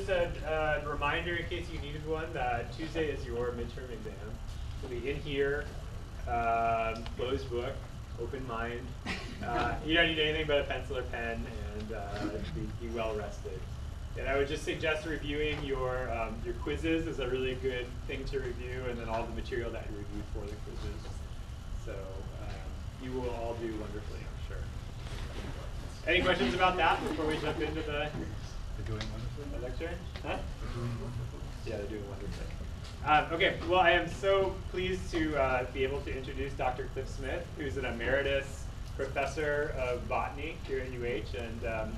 just a reminder in case you needed one that Tuesday is your midterm exam. It'll be in here, closed book, open mind. You don't need anything but a pencil or pen, and be well rested. And I would just suggest reviewing your quizzes is a really good thing to review, and then all the material that you reviewed for the quizzes. So you will all do wonderfully, I'm sure. Any questions about that before we jump into the lecture? Huh? Yeah, they're doing wonderfully. Okay, well, I am so pleased to be able to introduce Dr. Cliff Smith, who's an emeritus professor of botany here at UH, and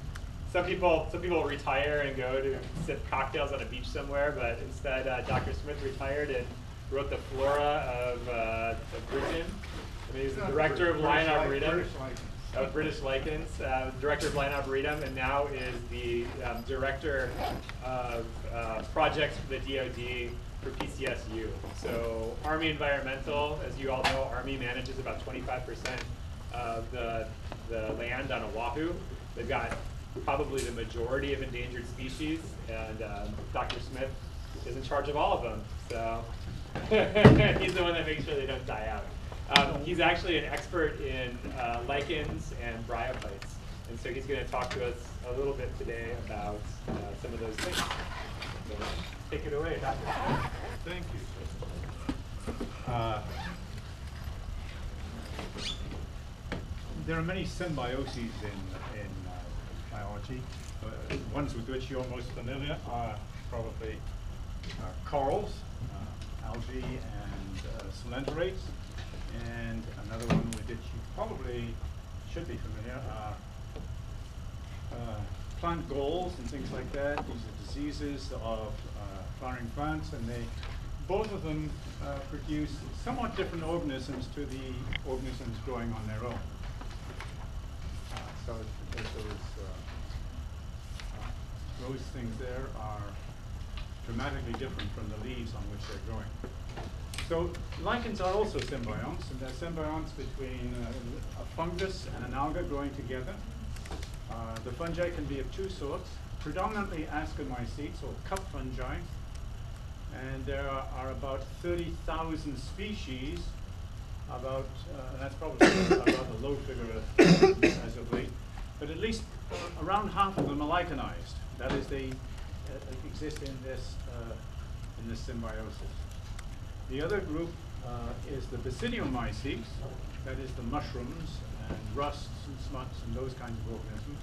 some people retire and go to sip cocktails on a beach somewhere, but instead Dr. Smith retired and wrote the flora of Britain. I mean, he's the director of Lion Arboretum. British lichens, director of Lion Arboretum, and now is the director of projects for the DoD for PCSU. So Army Environmental, as you all know, Army manages about 25% of the land on Oahu. They've got probably the majority of endangered species, and Dr. Smith is in charge of all of them. So he's the one that makes sure they don't die out. He's actually an expert in lichens and bryophytes, and so he's going to talk to us a little bit today about some of those things. So take it away, Dr. Smith. Thank you. There are many symbioses in biology. Ones with which you're most familiar are probably corals, algae, and coelenterate. And another one with which you probably should be familiar are plant galls and things like that. These are diseases of flowering plants, and both of them produce somewhat different organisms to the organisms growing on their own. So those things there are dramatically different from the leaves on which they're growing. So lichens are also symbionts, and they're symbionts between a fungus and an alga growing together. The fungi can be of two sorts, predominantly Ascomycetes, or cup fungi, and there are about 30,000 species, that's probably about a low figure as of late, but at least around half of them are lichenized. That is, they exist in this symbiosis. The other group is the Basidiomycetes, that is the mushrooms and rusts and smuts and those kinds of organisms.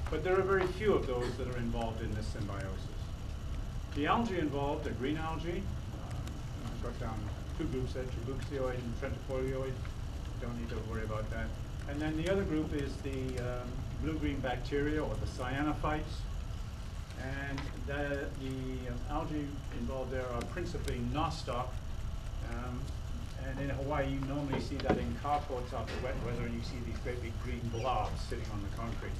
But there are very few of those that are involved in this symbiosis. The algae involved are green algae. I've got down two groups there, trabuccioid and trentifolioid. Don't need to worry about that. And then the other group is the blue-green bacteria, or the cyanophytes. And the algae involved there are principally nostoc. And in Hawaii, you normally see that in carports after wet weather, and you see these great big green blobs sitting on the concrete.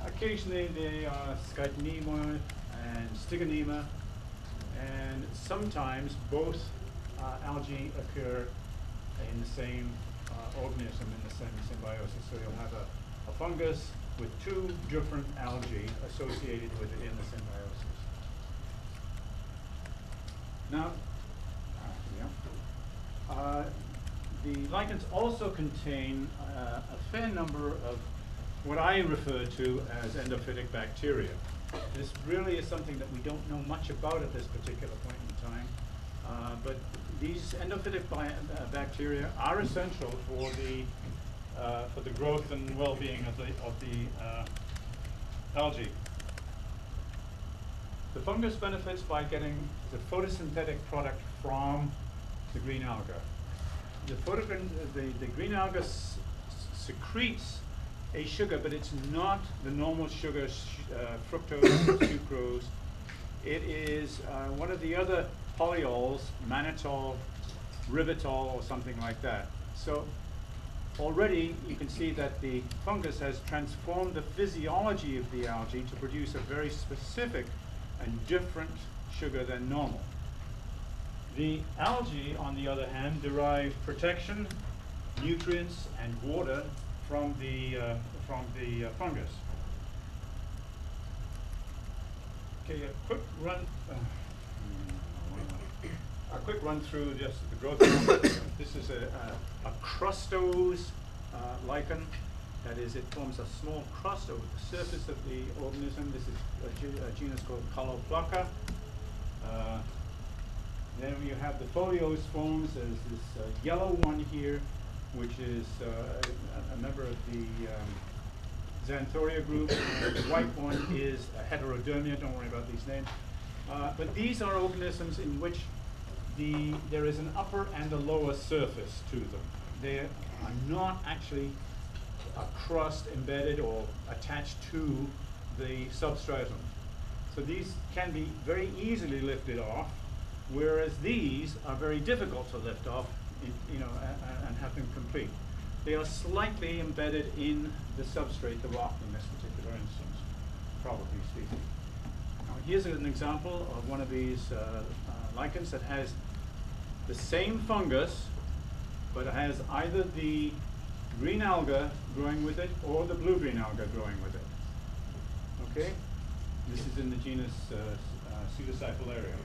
Occasionally, they are Scythnema and Stygonema, and sometimes both algae occur in the same organism, in the same symbiosis. So you'll have a fungus with two different algae associated with it in the symbiosis. Now, the lichens also contain a fair number of what I refer to as endophytic bacteria. This really is something that we don't know much about at this particular point in time, but these endophytic bacteria are essential for the growth and well-being of the algae. The fungus benefits by getting the photosynthetic product from the green alga. The green alga secretes a sugar, but it's not the normal sugar, fructose or sucrose. It is one of the other polyols, mannitol, ribitol, or something like that. So already you can see that the fungus has transformed the physiology of the algae to produce a very specific and different sugar than normal. The algae, on the other hand, derive protection, nutrients, and water from the fungus. Okay, a quick run through just the growth form. This is a crustose lichen. That is, it forms a small crust over the surface of the organism. This is a genus called Caloplaca. Then you have the foliose forms. There's this yellow one here, which is a member of the Xanthoria group. The white one is a heterodermia. Don't worry about these names. But these are organisms in which there is an upper and a lower surface to them. They are not actually a crust embedded or attached to the substratum. So these can be very easily lifted off, whereas these are very difficult to lift off, and have them complete. They are slightly embedded in the substrate, the rock in this particular instance, probably speaking. Now here's an example of one of these lichens that has the same fungus, but it has either the green alga growing with it or the blue-green alga growing with it. Okay? This is in the genus Pseudocyphalaria.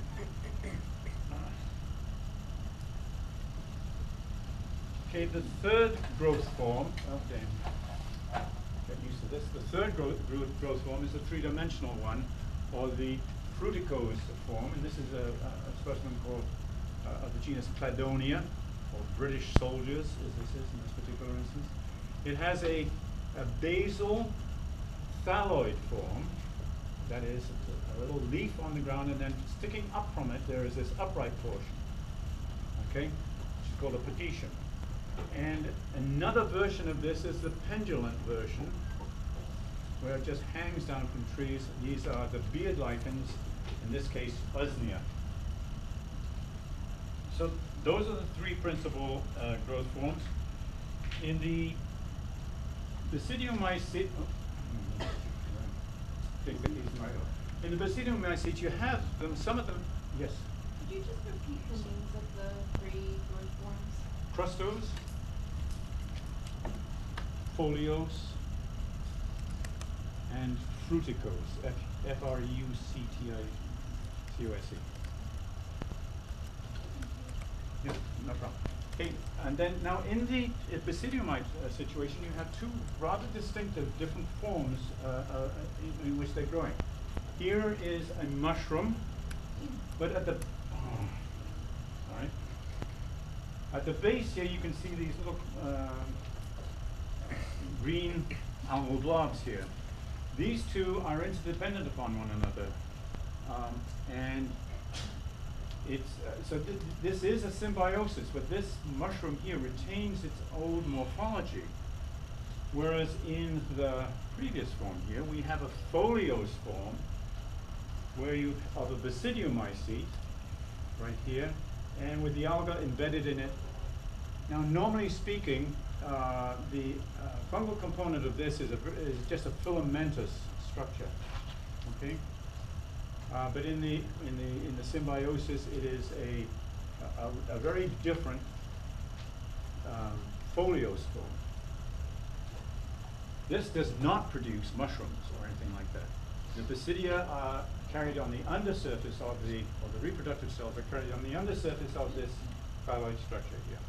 Okay, the third growth form, get used to this. The third growth form is a three-dimensional one, or the fruticose form, and this is a specimen called of the genus Cladonia, or British soldiers, as this is in this particular instance. It has a basal thalloid form, that is, a little leaf on the ground, and then sticking up from it there is this upright portion, okay, which is called a petition. And another version of this is the pendulant version, where it just hangs down from trees. These are the beard lichens, in this case, Usnea. So those are the three principal growth forms. In the Basidiomycete, in the Basidiomycete, you have them. Some of them, yes. Could you just repeat the names of the three growth forms? Crustose, foliose, and fruticose. F-R-U-C-T-I-C-O-S-E. Yep, no problem. Okay, and then now in the basidiomyte situation, you have two rather distinctive different forms in which they're growing. Here is a mushroom, but at the at the base here, you can see these little green algal blobs here. These two are interdependent upon one another, and it's this is a symbiosis, but this mushroom here retains its old morphology, whereas in the previous form here we have a foliose form where you have a basidiomycete right here, and with the alga embedded in it. Now, normally speaking, the fungal component of this is just a filamentous structure. Okay. But in the symbiosis, it is a very different foliose form. This does not produce mushrooms or anything like that. The basidia are carried on the undersurface of the reproductive cells are carried on the undersurface of this thyroid structure here.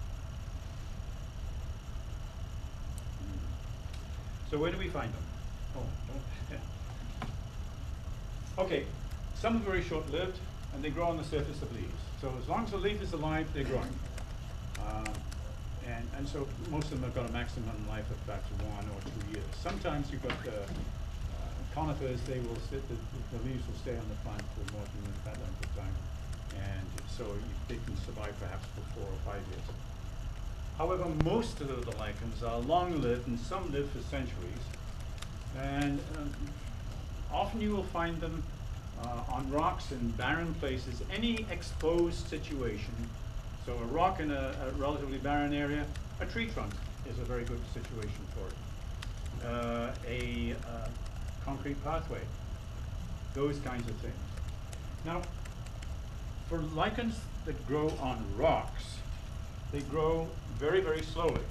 So where do we find them? Oh, yeah. Okay. Some are very short-lived, and they grow on the surface of leaves. So as long as the leaf is alive, they're growing. And so most of them have got a maximum life of about 1 or 2 years. Sometimes you've got conifers, they will sit, the leaves will stay on the plant for more than that length of time. And so they can survive perhaps for 4 or 5 years. However, most of the lichens are long-lived, and some live for centuries. And often you will find them on rocks in barren places, any exposed situation. So a rock in a relatively barren area, a tree trunk is a very good situation for it. A concrete pathway, those kinds of things. Now, for lichens that grow on rocks, they grow very, very slowly.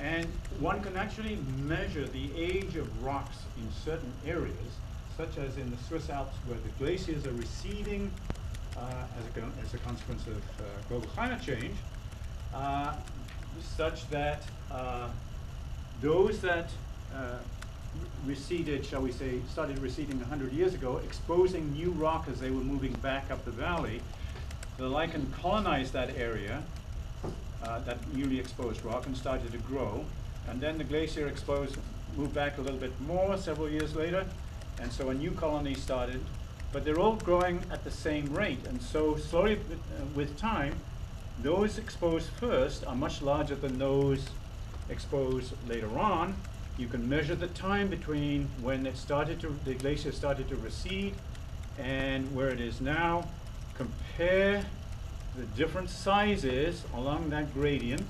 And one can actually measure the age of rocks in certain areas such as in the Swiss Alps, where the glaciers are receding as a consequence of global climate change, such that those that receded, shall we say, started receding 100 years ago, exposing new rock as they were moving back up the valley, the lichen colonized that area, that newly exposed rock, and started to grow. And then the glacier moved back a little bit more several years later, and so a new colony started. But they're all growing at the same rate, and so slowly with time, those exposed first are much larger than those exposed later on. You can measure the time between when the glacier started to recede and where it is now. Compare the different sizes along that gradient,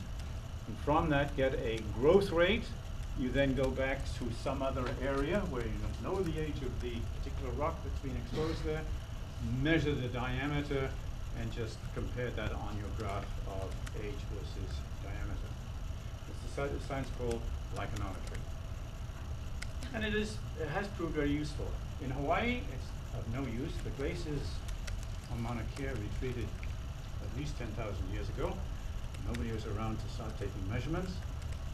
and from that get a growth rate. You then go back to some other area where you don't know the age of the particular rock that's been exposed there, measure the diameter, and just compare that on your graph of age versus diameter. It's a science called lichenometry. And it has proved very useful. In Hawaii, it's of no use. The glaciers on Mauna Kea retreated at least 10,000 years ago. Nobody was around to start taking measurements.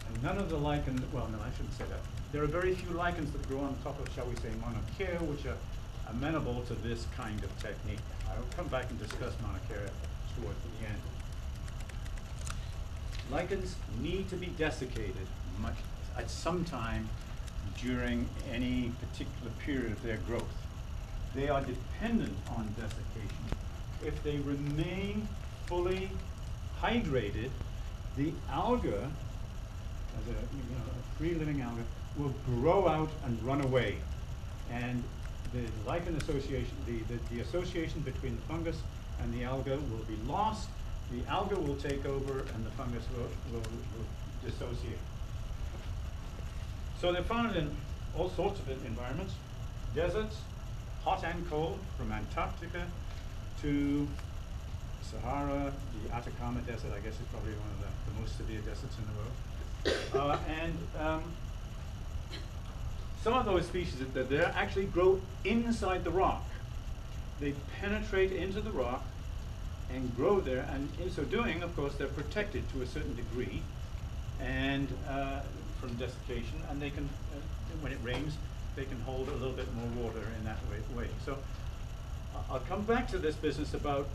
And none of the lichen, well, no, I shouldn't say that. There are very few lichens that grow on top of, shall we say, Mauna Kea, which are amenable to this kind of technique. I'll come back and discuss Mauna Kea towards the end. Lichens need to be desiccated at some time during any particular period of their growth. They are dependent on desiccation. If they remain fully hydrated, the alga, as a free living alga, will grow out and run away. And the lichen association, the association between the fungus and the alga will be lost. The alga will take over and the fungus will dissociate. So they're found in all sorts of environments: deserts, hot and cold, from Antarctica to Sahara, the Atacama Desert, I guess is probably one of the most severe deserts in the world. Some of those species that there actually grow inside the rock. They penetrate into the rock and grow there, and in so doing, of course, they're protected to a certain degree and from desiccation, and they can, when it rains, they can hold a little bit more water in that way. So I'll come back to this business about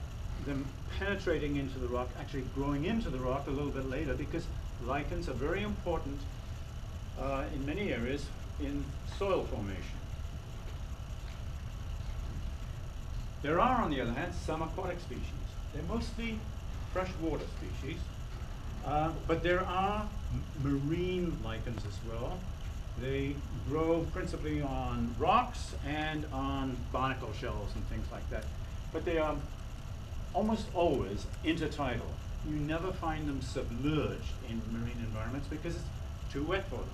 them penetrating into the rock, actually growing into the rock a little bit later, because lichens are very important in many areas in soil formation. There are, on the other hand, some aquatic species. They're mostly freshwater species, but there are marine lichens as well. They grow principally on rocks and on barnacle shells and things like that. But they are almost always intertidal. You never find them submerged in marine environments because it's too wet for them.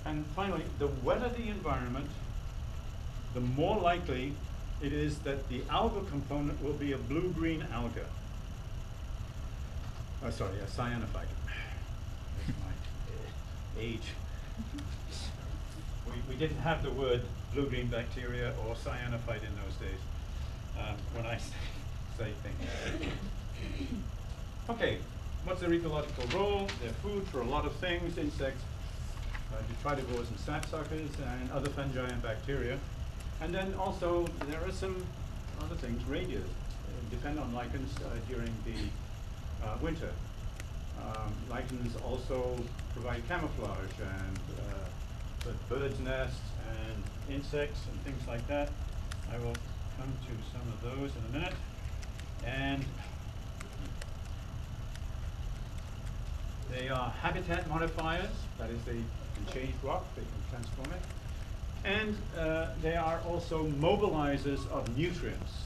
And finally, the wetter the environment, the more likely it is that the algal component will be a blue-green alga. Oh, sorry, a cyanophyte. That's my age. We didn't have the word blue-green bacteria or cyanophyte in those days when I say things. Okay, what's their ecological role? They're food for a lot of things: insects, detritivores and sapsuckers, and other fungi and bacteria. And then also there are some other things. Reindeer depend on lichens during the winter. Lichens also provide camouflage and birds' nests and insects and things like that. I will come to some of those in a minute. And they are habitat modifiers, that is, they can change rock, they can transform it. And they are also mobilizers of nutrients,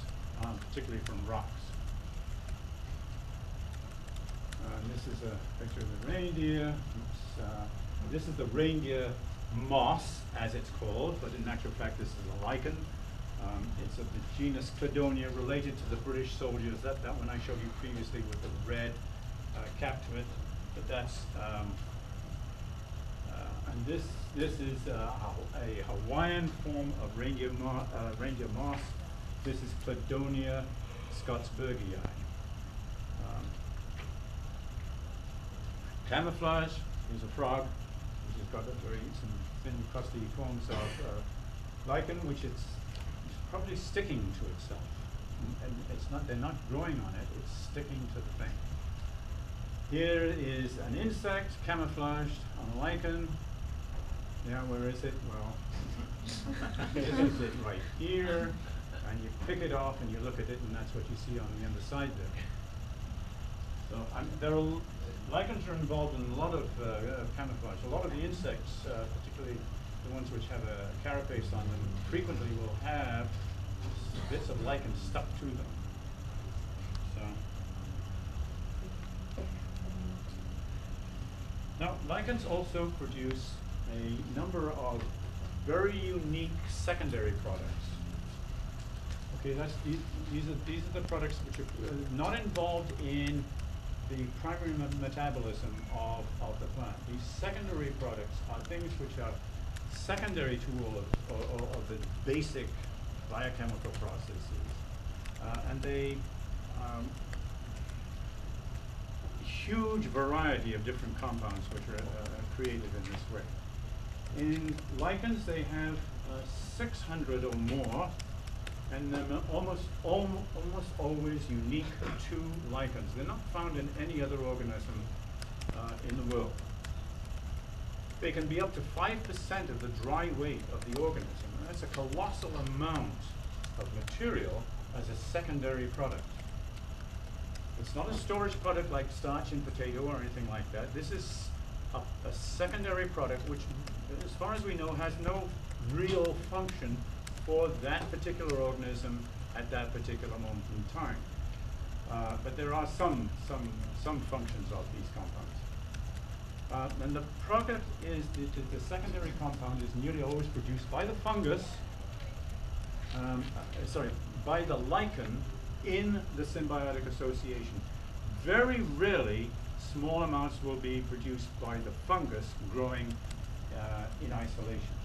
particularly from rocks. This is a picture of the reindeer. This is the reindeer moss, as it's called, but in actual fact this is a lichen. It's of the genus Cladonia, related to the British soldiers. That one I showed you previously with the red cap to it, but that's a And this is a Hawaiian form of reindeer moss. This is Cladonia scotsburgii. Camouflage is a frog, which has got a very some thin, crusty forms of lichen, which it's probably sticking to itself. And it's not, they're not growing on it, it's sticking to the thing. Here is an insect camouflaged on a lichen. Yeah, where is it? Well, this is it right here. And you pick it off and you look at it, and that's what you see on the underside there. So there are, lichens are involved in a lot of camouflage. A lot of the insects, particularly the ones which have a carapace on them, frequently will have bits of lichen stuck to them. So now, lichens also produce a number of very unique secondary products. Okay, these are the products which are not involved in the primary metabolism of the plant. These secondary products are things which are secondary to all of the basic biochemical processes, and they huge variety of different compounds which are created in this way. In lichens, they have 600 or more, and they're almost always unique to lichens. They're not found in any other organism in the world. They can be up to 5% of the dry weight of the organism. And that's a colossal amount of material as a secondary product. It's not a storage product like starch in potato or anything like that. This is a secondary product which, as far as we know, has no real function for that particular organism at that particular moment in time. But there are some functions of these compounds. And the product is, the secondary compound is nearly always produced by the fungus, by the lichen in the symbiotic association. Very rarely, small amounts will be produced by the fungus growing in isolation.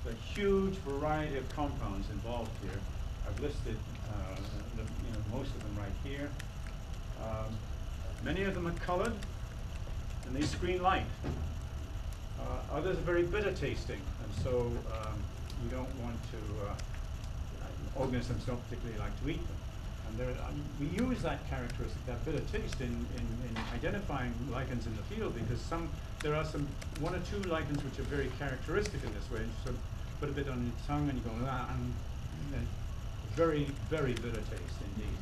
There's a huge variety of compounds involved here. I've listed most of them right here. Many of them are colored, and they screen light. Others are very bitter tasting, and so you don't want to, organisms don't particularly like to eat them. And we use that characteristic, that bitter taste, in identifying lichens in the field, because there are one or two lichens which are very characteristic in this way. And so put a bit on your tongue and you go, and very, very bitter taste indeed.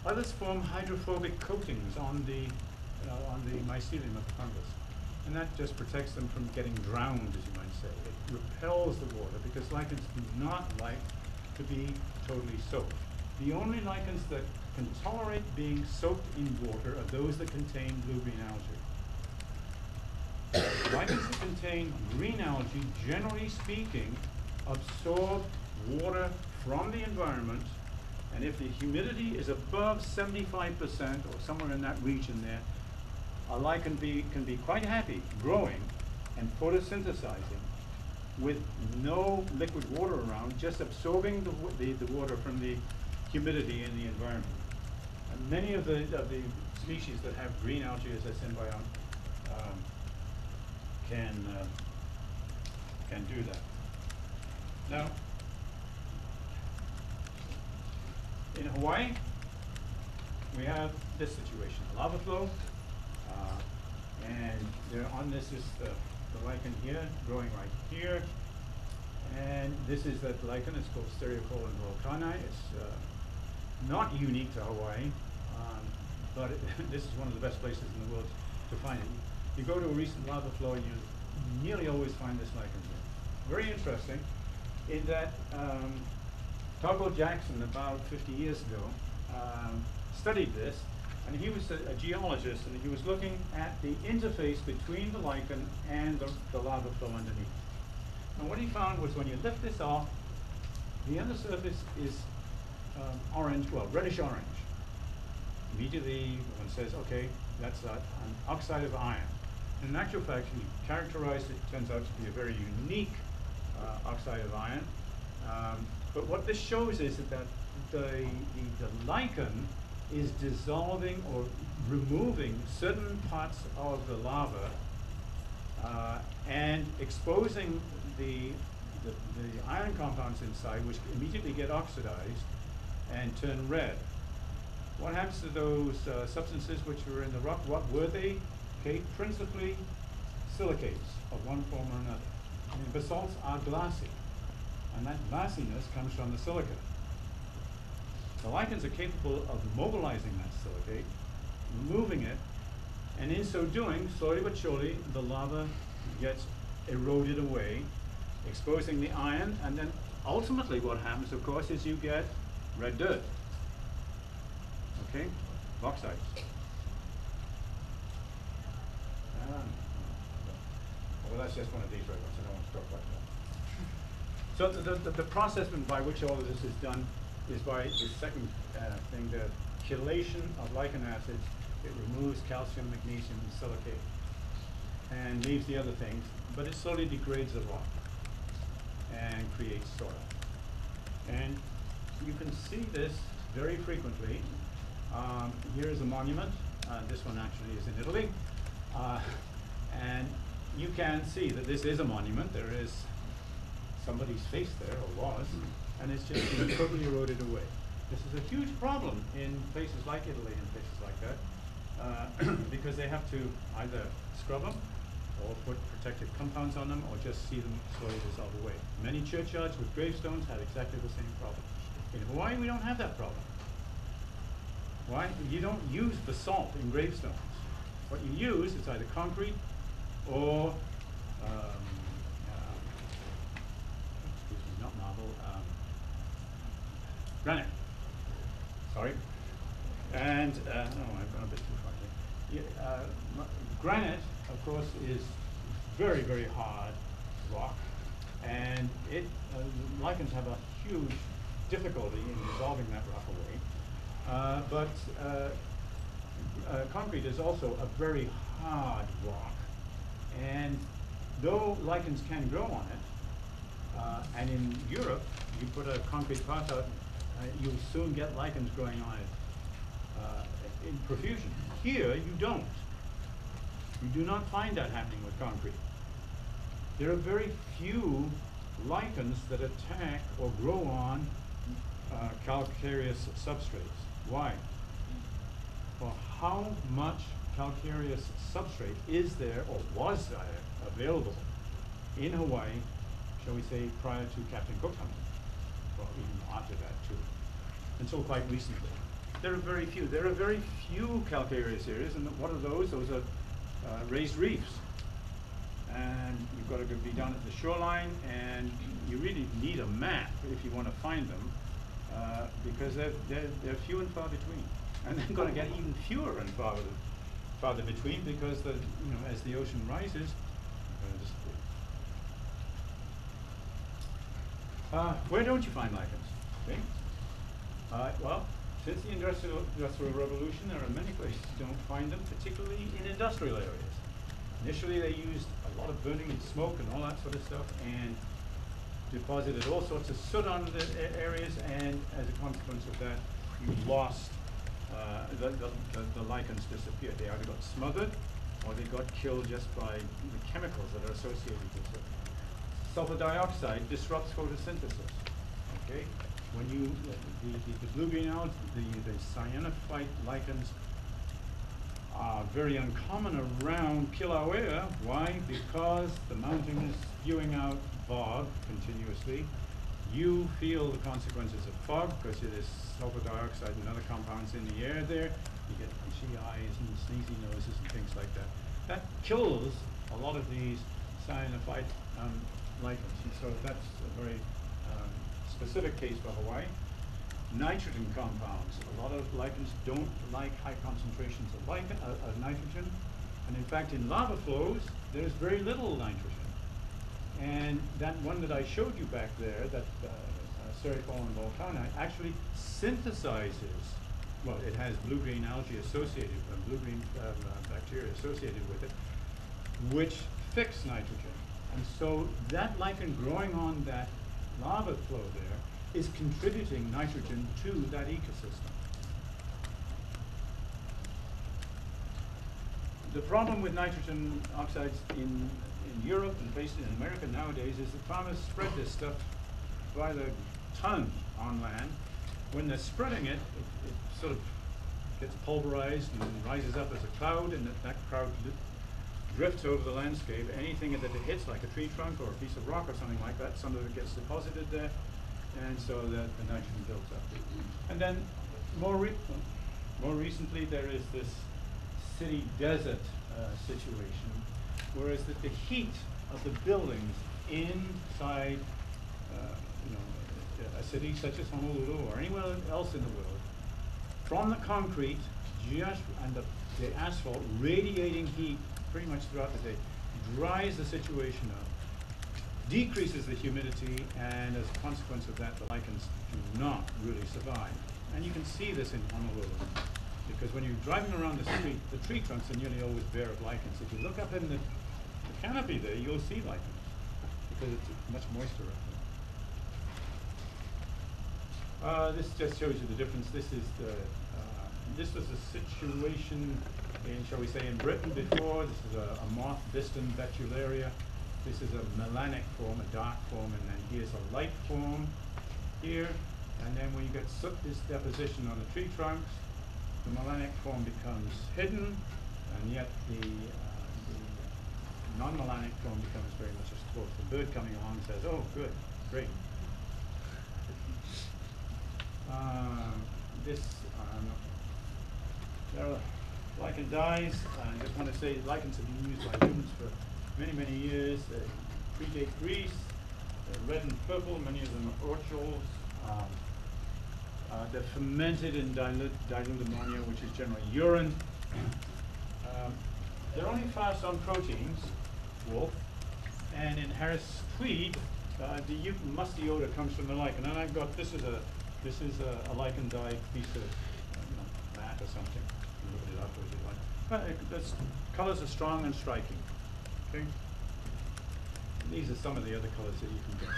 Others form hydrophobic coatings on the mycelium of the fungus. And that just protects them from getting drowned, as you might say. It repels the water, because lichens do not like to be totally soaked. The only lichens that can tolerate being soaked in water are those that contain blue-green algae. Lichens that contain green algae, generally speaking, absorb water from the environment, and if the humidity is above 75% or somewhere in that region there, a lichen can be quite happy growing and photosynthesizing with no liquid water around, just absorbing the water from the humidity in the environment. And many of the species that have green algae as a symbiont can do that. Now, in Hawaii, we have this situation, a lava flow, and this is the lichen here, growing right here, and this is that lichen. It's called Stereocolon volcani. It's not unique to Hawaii, but this is one of the best places in the world to find it. You go to a recent lava flow, you nearly always find this lichen here. Very interesting, in that Toggle Jackson, about 50 years ago, studied this, and he was a geologist, and he was looking at the interface between the lichen and the lava flow underneath. And what he found was, when you lift this off, the undersurface is orange, well, reddish orange. Immediately one says, okay, that's an oxide of iron. In actual fact, he characterized it, turns out to be a very unique oxide of iron. But what this shows is that the lichen is dissolving or removing certain parts of the lava and exposing the iron compounds inside, which immediately get oxidized and turn red. What happens to those substances which were in the rock? What were they? Okay, principally silicates of one form or another. I mean, basalts are glassy, and that glassiness comes from the silica. The lichens are capable of mobilizing that silicate, removing it, and in so doing, slowly but surely, the lava gets eroded away, exposing the iron, and then ultimately what happens, of course, is you get red dirt. Okay? Bauxite. Well, that's just one of these red ones. I don't want to talk about that. So the process by which all of this is done is by the second thing, the chelation of lichen acids. It removes calcium, magnesium, and silicate, and leaves the other things, but it slowly degrades the rock and creates soil. And you can see this very frequently. Here is a monument. This one actually is in Italy. And you can see that this is a monument. There is somebody's face there, or was, and it's just been totally eroded away. This is a huge problem in places like Italy and places like that, because they have to either scrub them or put protective compounds on them or just see them slowly dissolve away. Many churchyards with gravestones had exactly the same problem. In Hawaii, we don't have that problem. Why? You don't use basalt in gravestones. What you use is either concrete or excuse me, not marble, granite. Sorry. And oh, I've gone a bit too far here. Yeah, granite, of course, is very, very hard rock, and it lichens have a huge difficulty in dissolving that rock away. Concrete is also a very hard rock, and though lichens can grow on it, and in Europe, you put a concrete path out, you'll soon get lichens growing on it in profusion. Here, you don't. You do not find that happening with concrete. There are very few lichens that attack or grow on calcareous substrates. Why? Well, how much calcareous substrate is there or was there available in Hawaii, shall we say, prior to Captain Cook coming? Well, even after that too, until quite recently. There are very few. There are very few calcareous areas, and what are those? Those are raised reefs. And you've got to be down at the shoreline, and you really need a map if you want to find them, because they're few and far between. And they're going to get even fewer and farther between, because as the ocean rises, they're going to disappear. Where don't you find lichens? Okay. Well, since the Industrial Revolution, there are many places you don't find them, particularly in industrial areas. Initially, they used a lot of burning and smoke and all that sort of stuff, and deposited all sorts of soot on the areas, and as a consequence of that, you lost, the lichens disappeared. They either got smothered, or they got killed just by the chemicals that are associated with it. Sulfur dioxide disrupts photosynthesis, okay? When you, the blue-green algae, the cyanophyte lichens are very uncommon around Kilauea. Why? Because the mountain is spewing out fog continuously. You feel the consequences of fog because there's sulfur dioxide and other compounds in the air there. You get itchy eyes and sneezy noses and things like that. That kills a lot of these cyanophyte lichens, and so that's a very specific case for Hawaii. Nitrogen compounds. A lot of lichens don't like high concentrations of nitrogen, and in fact in lava flows there's very little nitrogen. And that one that I showed you back there, that Serifolon volcani, actually synthesizes, well, it has blue-green algae associated, blue-green bacteria associated with it, which fix nitrogen. And so that lichen growing on that lava flow there is contributing nitrogen to that ecosystem. The problem with nitrogen oxides in Europe and basically in America nowadays is that farmers spread this stuff by the ton on land. When they're spreading it, it sort of gets pulverized and rises up as a cloud, and that cloud drifts over the landscape. Anything that it hits, like a tree trunk or a piece of rock or something like that, some of it gets deposited there, and so that the nitrogen builds up. And then more recently there is this city desert situation, whereas the heat of the buildings inside a city such as Honolulu or anywhere else in the world, from the concrete and the asphalt radiating heat pretty much throughout the day, dries the situation up, decreases the humidity, and as a consequence of that, the lichens do not really survive. And you can see this in Honolulu, because when you're driving around the street, the tree trunks are nearly always bare of lichens. If you look up in the canopy there, you'll see lichens, because it's much moisture up there. This just shows you the difference. This was a situation in, shall we say, in Britain before. This is a moth biston betularia. This is a melanic form, a dark form, and then here's a light form here. And then when you get soot deposition on the tree trunks, the melanic form becomes hidden, and yet the non-melanic form becomes very much exposed. The bird coming along says, "Oh, good, great." There are lichen dyes. I just want to say lichens have been used by humans for many, many years. They predate Greece. They're red and purple. Many of them are orchils. They're fermented in dilute ammonia, which is generally urine. They're only fast on proteins, wool, and in Harris tweed, the musty odor comes from the lichen. And I've got this is a lichen dye piece of mat or something. Look it up as you like. But the colors are strong and striking. Okay. And these are some of the other colors that you can get.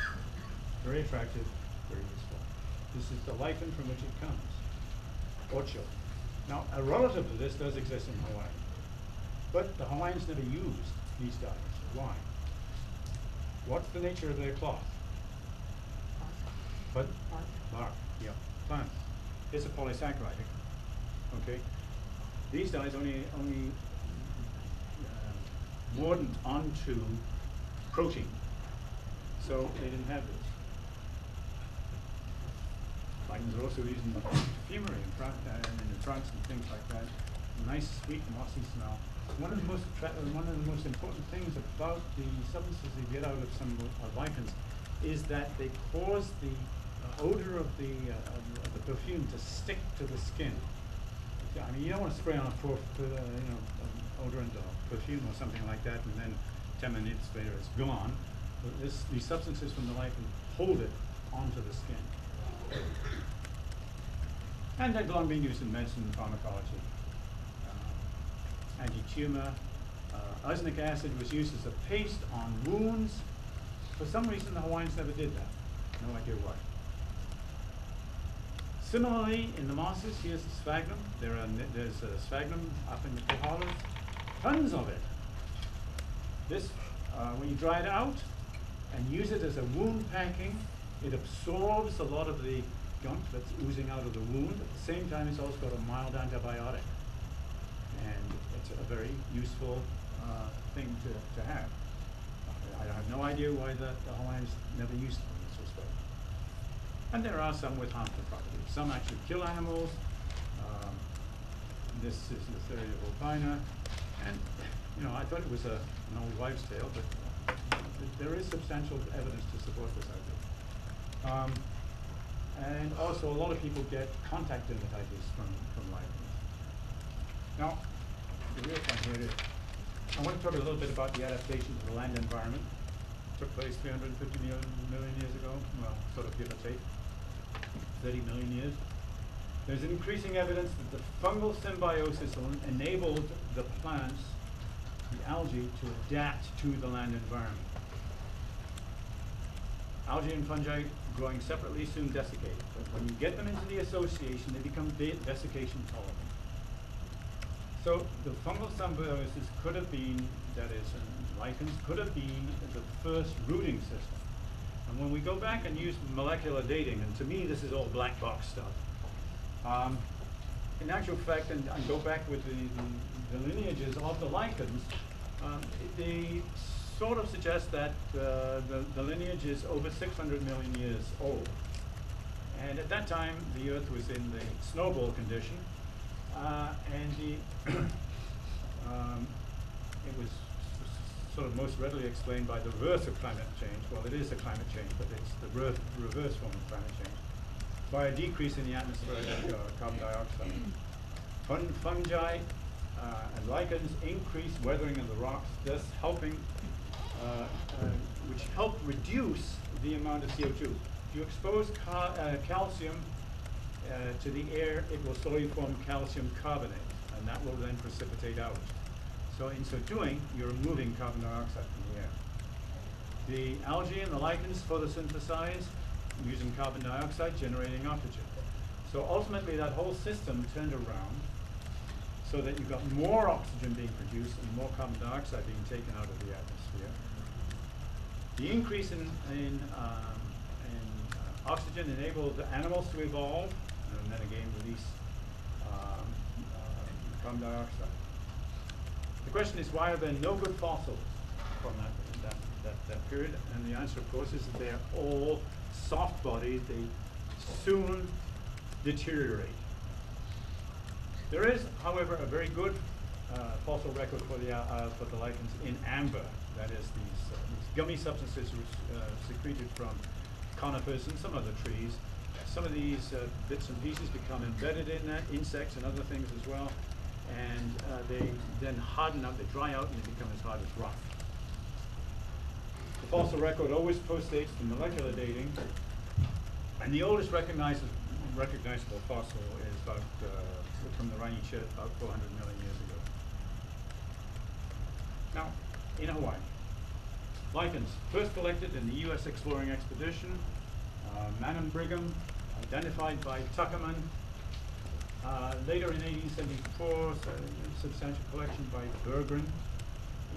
Very attractive, very useful. This is the lichen from which it comes, orchil. Now, a relative of this does exist in Hawaii, but the Hawaiians never used these dyes. Why? What's the nature of their cloth? But bark, yeah, plant. It's a polysaccharide. Okay, these dyes only mordant onto protein, so they didn't have this. Lichens are also used in perfumery and in trunks and things like that. Nice, sweet, mossy smell. One of the most important things about the substances you get out of some lichens is that they cause the odor of the perfume to stick to the skin. I mean, you don't want to spray on a odorant perfume or something like that, and then 10 minutes later it's gone. These substances from the lichen hold it onto the skin. And they've long been used in medicine and pharmacology. Anti-tumor. Arsenic acid was used as a paste on wounds. For some reason, the Hawaiians never did that. No idea why. Similarly, in the mosses, here's the sphagnum. There's sphagnum up in the Kohalas. Tons of it. This, when you dry it out and use it as a wound packing, it absorbs a lot of the gunk that's oozing out of the wound. At the same time, it's also got a mild antibiotic. And it's a very useful thing to have. I have no idea why the Hawaiians never used them in this respect. And there are some with harmful properties. Some actually kill animals. This is Lichens of Hawaii. And, I thought it was an old wives' tale, but there is substantial evidence to support this idea. And also, a lot of people get contact dermatitis from lichens. Now, the real point here is, I want to talk a little bit about the adaptation to the land environment. It took place 350 million years ago, well, sort of give or take, 30 million years. There's increasing evidence that the fungal symbiosis enabled the plants the algae to adapt to the land environment. Algae and fungi growing separately soon desiccate, but when you get them into the association, they become desiccation tolerant. So the fungal symbiosis could have been, that is, lichens, could have been the first rooting system. And when we go back and use molecular dating, and to me this is all black box stuff, in actual fact, and go back with the lineages of the lichens, they sort of suggest that the lineage is over 600 million years old. And at that time, the Earth was in the snowball condition, and it was sort of most readily explained by the reverse of climate change. Well, it is a climate change, but it's the reverse form of climate change, by a decrease in the atmospheric carbon dioxide. Fungi and lichens increase weathering of the rocks, thus helping, which help reduce the amount of CO2. If you expose calcium to the air, it will slowly form calcium carbonate, and that will then precipitate out. So in so doing, you're removing carbon dioxide from the air. The algae and the lichens photosynthesize using carbon dioxide, generating oxygen. So ultimately, that whole system turned around so that you've got more oxygen being produced and more carbon dioxide being taken out of the atmosphere. The increase in oxygen enabled animals to evolve, and then again release carbon dioxide. The question is, why are there no good fossils from that period? And the answer, of course, is that they're all soft-bodied. They soon deteriorate. There is, however, a very good fossil record for the lichens in amber. That is these gummy substances which secreted from conifers and some other trees. Some of these bits and pieces become embedded in insects and other things as well, and they then harden up, they dry out, and they become as hard as rock. The fossil record always postdates the molecular dating, and the oldest recognizable fossil is about from the Rainy Chert about 400 million years ago. Now, in Hawaii, lichens first collected in the U.S. exploring expedition, Manum Brigham, identified by Tuckerman. Later in 1874, a substantial collection by Berggren.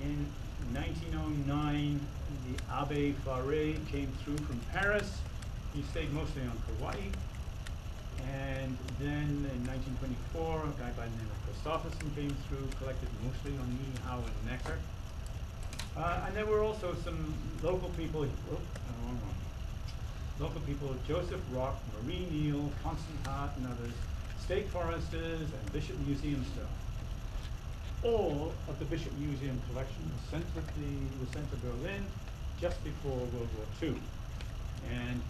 In 1909, the Abbe Faré came through from Paris. He stayed mostly on Kauai. And then in 1924, a guy by the name of Christopherson came through, collected mostly on Niihau and Necker. And there were also some local people, local people, Joseph Rock, Marie Neal, Constant Hart, and others, state foresters, and Bishop Museum staff. All of the Bishop Museum collection was sent to Berlin just before World War II, and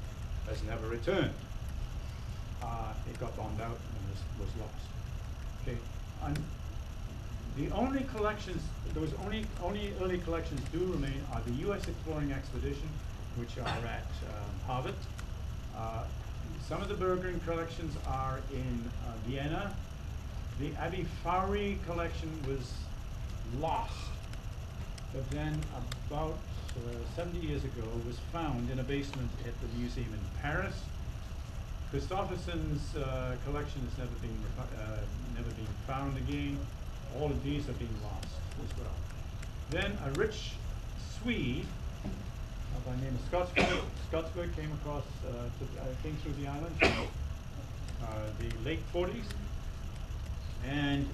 has never returned. It got bombed out and was lost. Okay, and the only collections, those only early collections do remain are the U.S. Exploring Expedition, which are at Harvard. Some of the Berggren collections are in Vienna. The Abbe Faré collection was lost, but then about 70 years ago was found in a basement at the museum in Paris. Christopherson's collection has never been found again. All of these have been lost as well. Then a rich Swede by the name of Scotsburg came across, came through the island in the late 40s, and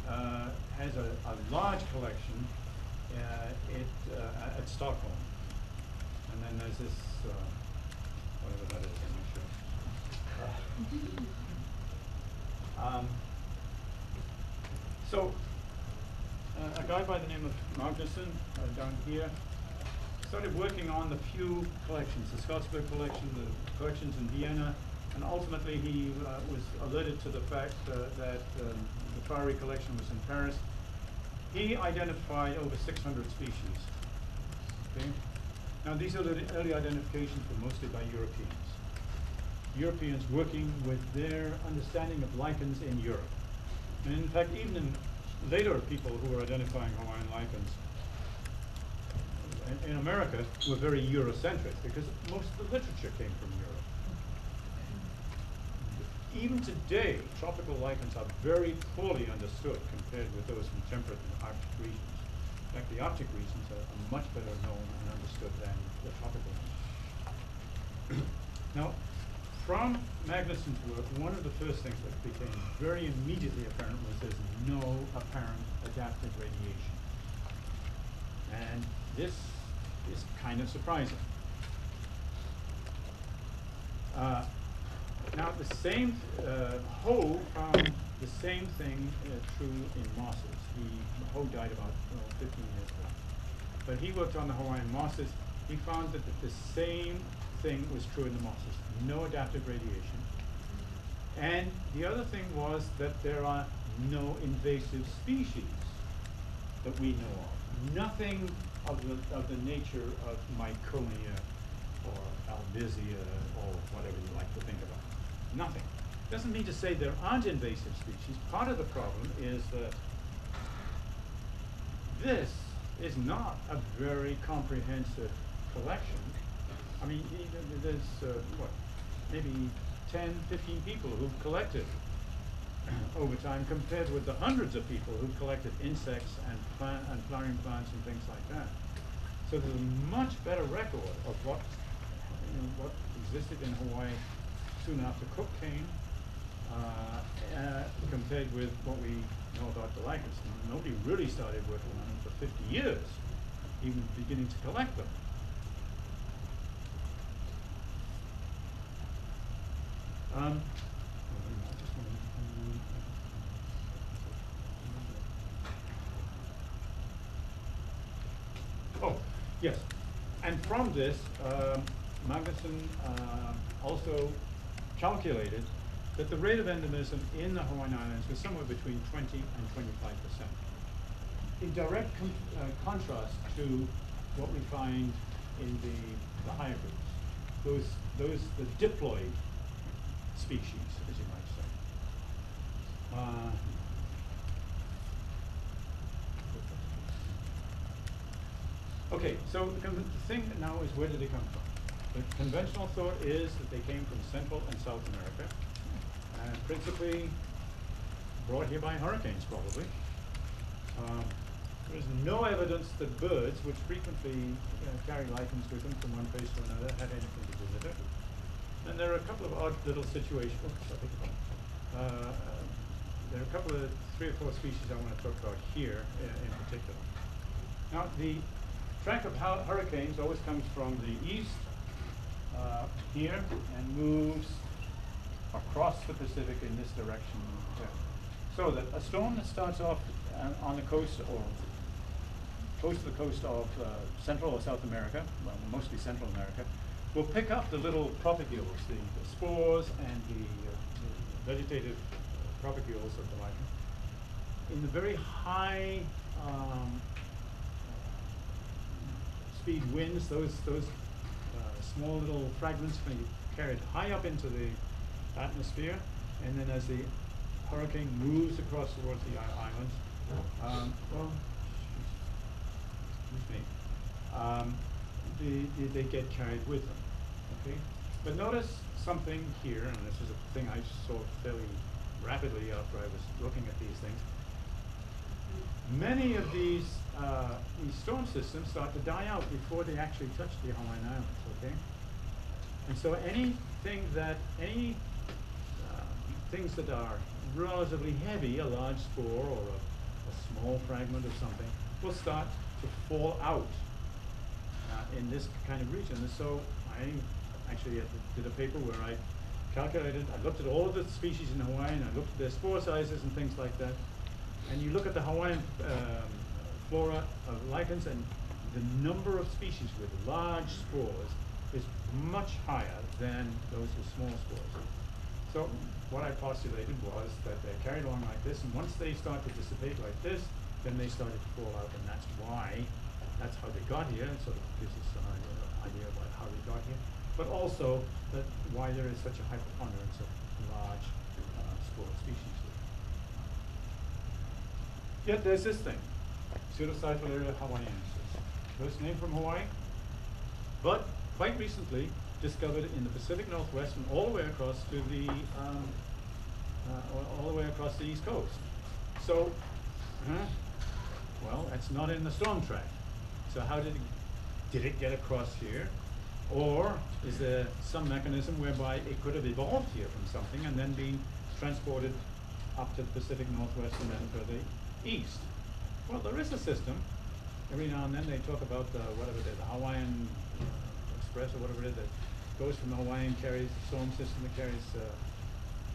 has a large collection at Stockholm. And then there's this, whatever that is, I'm not sure. So, a guy by the name of Magnuson down here started working on the few collections, the Scotsburg collection, the collections in Vienna, and ultimately he was alerted to the fact that the Faré collection was in Paris. He identified over 600 species. Okay? Now these early identifications were mostly by Europeans. Europeans working with their understanding of lichens in Europe. And in fact, even in later people who were identifying Hawaiian lichens in America, were very Eurocentric because most of the literature came from Europe. Even today, tropical lichens are very poorly understood compared with those from temperate and Arctic regions. In fact, the Arctic regions are much better known and understood than the tropical ones. Now, from Magnuson's work, one of the first things that became very immediately apparent was there's no apparent adaptive radiation. And this is kind of surprising. Now, the same, Ho found the same thing true in mosses. Ho died about 15 years ago. But he worked on the Hawaiian mosses. He found that the same thing was true in the mosses. No adaptive radiation. And the other thing was that there are no invasive species that we know of. Nothing of the nature of Myconia or Albizia or whatever you like to think about. Nothing. Doesn't mean to say there aren't invasive species. Part of the problem is that this is not a very comprehensive collection. I mean, there's, what, maybe 10, 15 people who've collected over time compared with the hundreds of people who've collected insects and flowering plants and things like that. So there's a much better record of what existed in Hawaii soon after Cook came, compared with what we know about the lichens. Nobody really started working on them for 50 years, even beginning to collect them. Oh, yes. And from this, Magnuson also calculated that the rate of endemism in the Hawaiian Islands was somewhere between 20 and 25%. In direct contrast to what we find in the hybrids, the diploid species, as you might say. Okay, so the thing now is, where did they come from? The conventional thought is that they came from Central and South America, and principally brought here by hurricanes, probably. There is no evidence that birds, which frequently carry lichens with them from one place to another, had anything to do with it. And there are a couple of odd little situations. There are a couple of 3 or 4 species I want to talk about here in particular. Now, the track of hurricanes always comes from the east here and moves across the Pacific in this direction. So that a storm that starts off on the coast or close to the coast of Central or South America, well, mostly Central America, will pick up the little propagules, the spores and the vegetative propagules of the lichen in the very high speed winds. Those small little fragments can be carried high up into the atmosphere, and then as the hurricane moves across towards the islands, they get carried with them. Okay, but notice something here, and this is a thing I saw fairly rapidly after I was looking at these things. Many of these storm systems start to die out before they actually touch the Hawaiian Islands. Okay, and so things that are relatively heavy, a large spore or a small fragment of something, will start to fall out in this kind of region. And so I actually did a paper where I looked at all of the species in Hawaii, and I looked at their spore sizes and things like that. And you look at the Hawaiian flora of lichens, and the number of species with large spores is much higher than those with small spores. So what I postulated was that they're carried along like this, and once they start to dissipate like this, then they started to fall out, and that's how they got here. It sort of gives us an idea about how they got here, but also that why there is such a high preponderance of large spore species here. Yet there's this thing, Pseudocyphalaria hawaiiensis. first name from Hawaii, but quite recently discovered in the Pacific Northwest and all the way across to the all the way across the East Coast. So, well, that's not in the storm track. So how did it get across here? Or is there some mechanism whereby it could have evolved here from something and then been transported up to the Pacific Northwest and then further east? Well, there is a system. Every now and then they talk about whatever it is, the Hawaiian Express or whatever it is that goes from the Hawaiian, carries the storm system that carries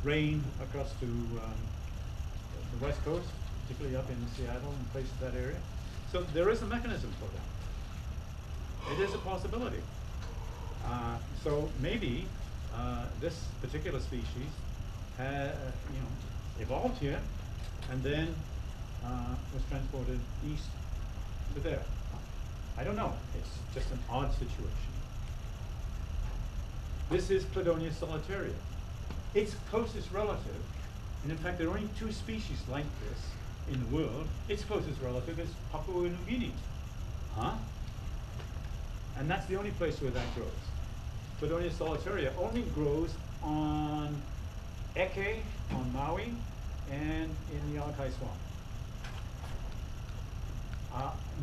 rain across to the West Coast, particularly up in Seattle and places that area. So there is a mechanism for that. It is a possibility. So maybe this particular species evolved here and then was transported east to there. I don't know. It's just an odd situation. This is Cladonia solitaria. Its closest relative, and in fact there are only 2 species like this in the world, its closest relative is Papua New Guinea. And that's the only place where that grows. Cladonia solitaria only grows on Eke, on Maui, and in the Alakai Swamp.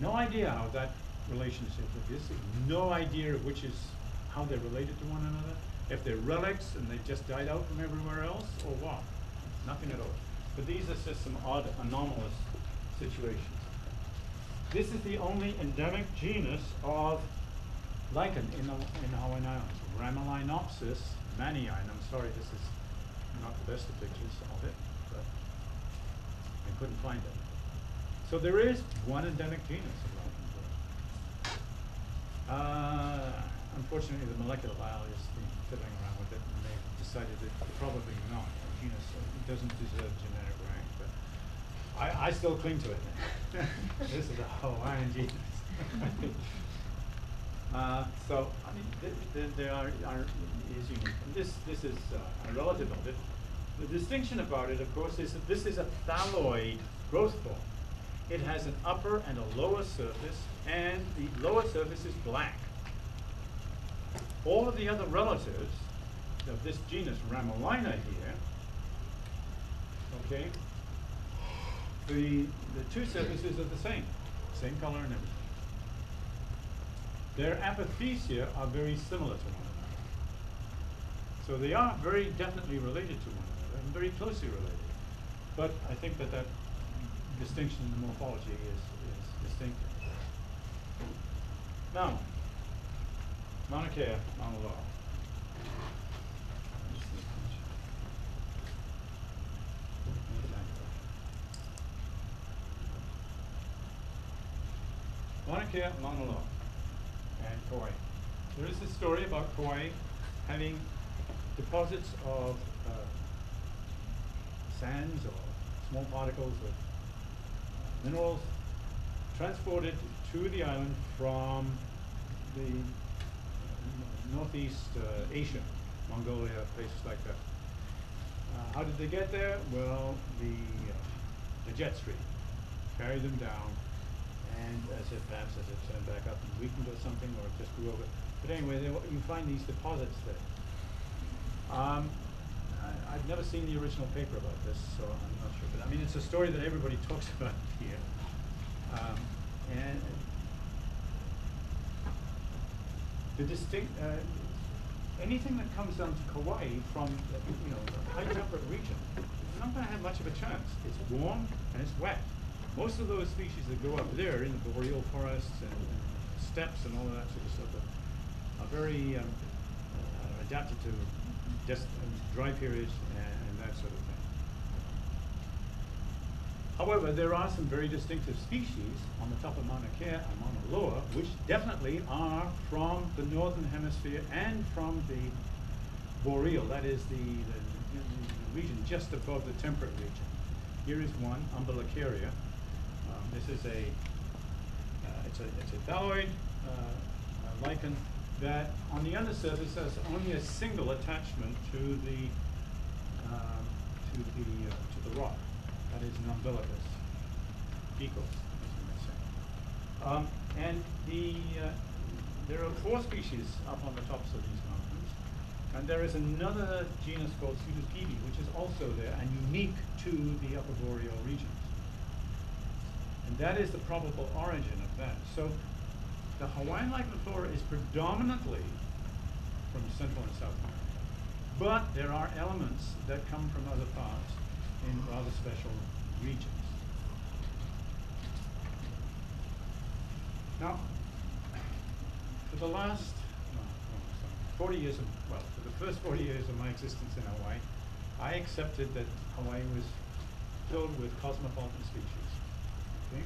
No idea how that relationship is. No idea which is how they're related to one another. If they're relics and they just died out from everywhere else, or what? Nothing at all. But these are just some odd, anomalous situations. This is the only endemic genus of lichen in the Hawaiian Islands. Ramelinopsis mannii. I'm sorry, this is not the best of pictures of it, but I couldn't find it. So there is one endemic genus of lichen. Unfortunately, the molecular biologists have been fiddling around with it, and they've decided that probably not a genus. It doesn't deserve genetic rank, but I still cling to it. This is a Hawaiian genus. So I mean, they are is unique. And this is a relative of it. The distinction about it, of course, is that this is a thalloid growth form. It has an upper and a lower surface, and the lower surface is black. All of the other relatives of this genus Ramelina here, okay, the 2 surfaces are the same color and everything. Their apothecia are very similar to one another. So they are very definitely related to one another and very closely related. But I think that distinction in the morphology is distinctive. Now, Mauna Kea, Mauna Loa. Mauna Kea, Mauna Loa, and Kauai. There is a story about Kauai having deposits of sands or small particles of minerals transported to the island from the Northeast Asia, Mongolia, places like that. How did they get there? Well, the jet stream carried them down, and perhaps as it turned back up and weakened or something, or it just grew over. But anyway, you find these deposits there. I've never seen the original paper about this, so I'm not sure. But I mean, it's a story that everybody talks about here. And the anything that comes down to Kauai from the high temperate region is not going to have much of a chance. It's warm and it's wet. Most of those species that go up there in the boreal forests and steppes and all of that sort of stuff are very adapted to just dry periods and that sort of thing. However, there are some very distinctive species on the top of Mauna Kea and Mauna Loa, which definitely are from the northern hemisphere and from the boreal, that is the region just above the temperate region. Here is one, Umbilicaria. This is it's a thalloid lichen that on the undersurface has only a single attachment to the rock. That is an umbilicus, ecos, as you may say. And there are 4 species up on the tops of these mountains. And there is another genus called Pseudoscibi, which is also there and unique to the upper boreal regions. And that is the probable origin of that. So the Hawaiian lichen flora is predominantly from Central and South America. But there are elements that come from other parts in rather special regions. Now, for the last 40 years, for the first 40 years of my existence in Hawaii, I accepted that Hawaii was filled with cosmopolitan species. Okay?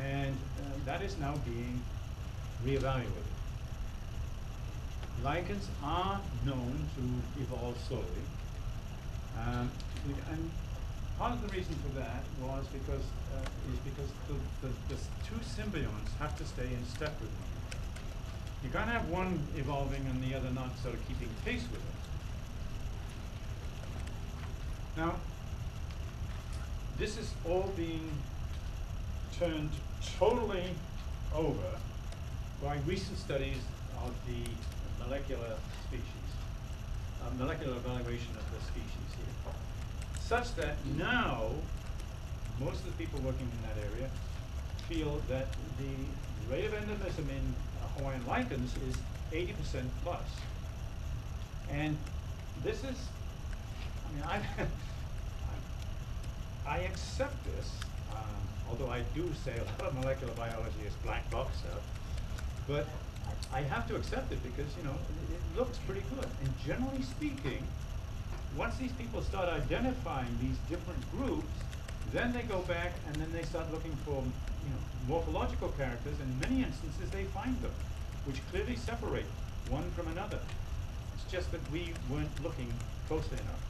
And that is now being reevaluated. Lichens are known to evolve slowly. And part of the reason for that was because the 2 symbionts have to stay in step with one another. You can't have one evolving and the other not sort of keeping pace with it. Now, this is all being turned totally over by recent studies of the molecular species, molecular evaluation of the species here, such that now most of the people working in that area feel that the rate of endemism in Hawaiian lichens is 80% plus. And this is, I mean, I accept this, although I do say a lot of molecular biology is black box stuff, but I have to accept it because, you know, it looks pretty good. And generally speaking, once these people start identifying these different groups, then they go back and then they start looking for, you know, morphological characters. In many instances, they find them, which clearly separate one from another. It's just that we weren't looking closely enough.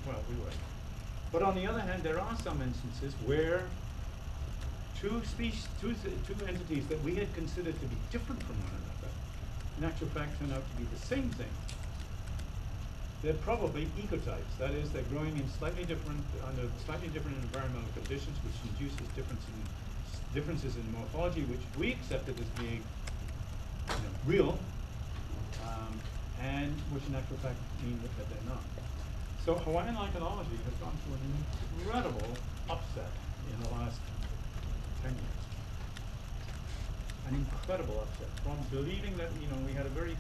Well, we were. But on the other hand, there are some instances where two entities that we had considered to be different from one another, in actual fact, turn out to be the same thing. They're probably ecotypes. That is, they're growing in under slightly different environmental conditions, which induces differences in morphology, which we accepted as being, you know, real, and which in actual fact mean that they're not. So Hawaiian lichenology has gone through an incredible upset in the last 10 years. An incredible upset from believing that, you know, we had a very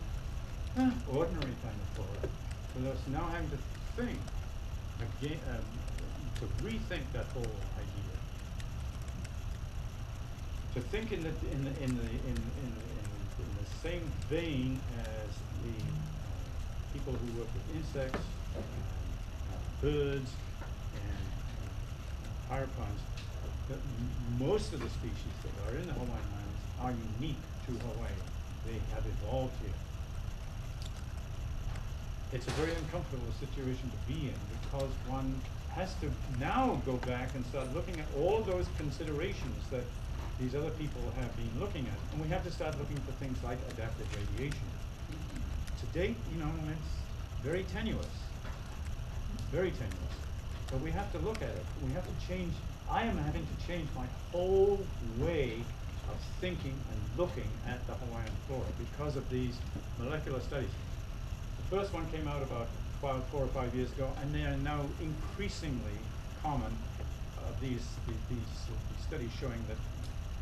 ordinary kind of flora, to us now having to think again, to rethink that whole idea. To think in the same vein as the people who work with insects, birds, and pyropons, that most of the species that are in the Hawaiian Islands are unique to Hawaii. They have evolved here. It's a very uncomfortable situation to be in because one has to now go back and start looking at all those considerations that these other people have been looking at. And we have to start looking for things like adaptive radiation. To date, you know, it's very tenuous. Very tenuous. But we have to look at it. We have to change. I am having to change my whole way of thinking and looking at the Hawaiian flora because of these molecular studies. The first one came out about 4 or 5 years ago, and they are now increasingly common. These studies showing that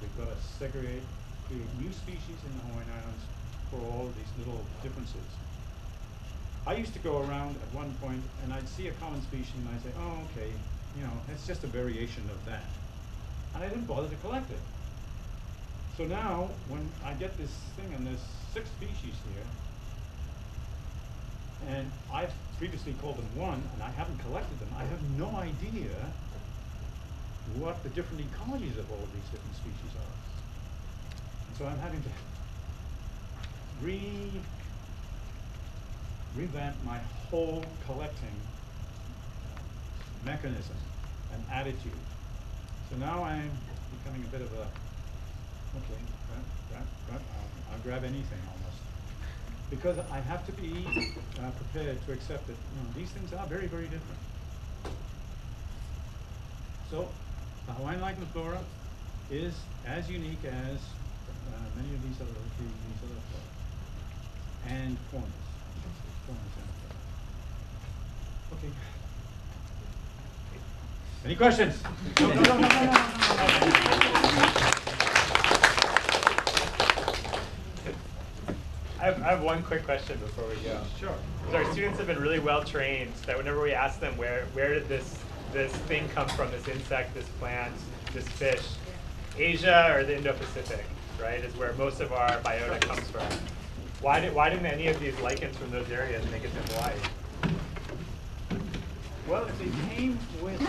we've got to segregate, create new species in the Hawaiian Islands for all of these little differences. I used to go around at one point and I'd see a common species and I'd say, oh, okay, you know, it's just a variation of that. And I didn't bother to collect it. So now, when I get this thing and there's 6 species here, and I've previously called them one, and I haven't collected them, I have no idea what the different ecologies of all of these different species are. And so I'm having to revamp my whole collecting mechanism and attitude. So now I'm becoming a bit of a, okay, I'll grab anything almost. Because I have to be prepared to accept that, you know, these things are very, very different. So the Hawaiian lichen flora is as unique as many of these other flora and faunas. Faunas and flora. Okay. Any questions? I have one quick question before we go. Sure. Our students have been really well trained that whenever we ask them where did this thing come from, this insect, this plant, this fish, Asia or the Indo-Pacific, right, is where most of our biota comes from. Why didn't any of these lichens from those areas make it to Hawaii? Well, they came with